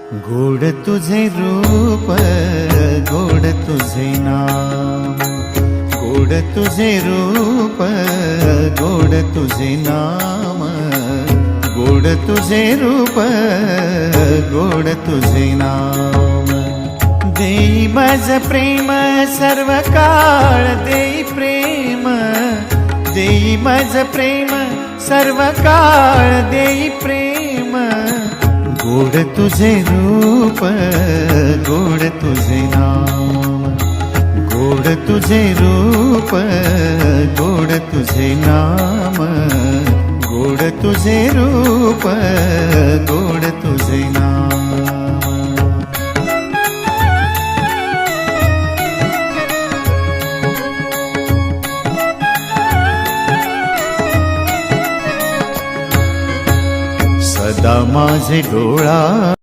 गोड तुझे रूप, गोड तुझे नाम, गोड तुझे रूप, गोड तुझे नाम, गोड तुझे रूप, गोड तुझे नाम। देई माझ प्रेम सर्व काळ, देई प्रेम, देई माझ प्रेम सर्व काळ, देई प्रेम। गोड तुझे रूप, गोड तुझे नाम, गोड तुझे रूप, गोड तुझे नाम, गोड तुझे रूप, गोड तुझे नाम। सदा माझे डोळा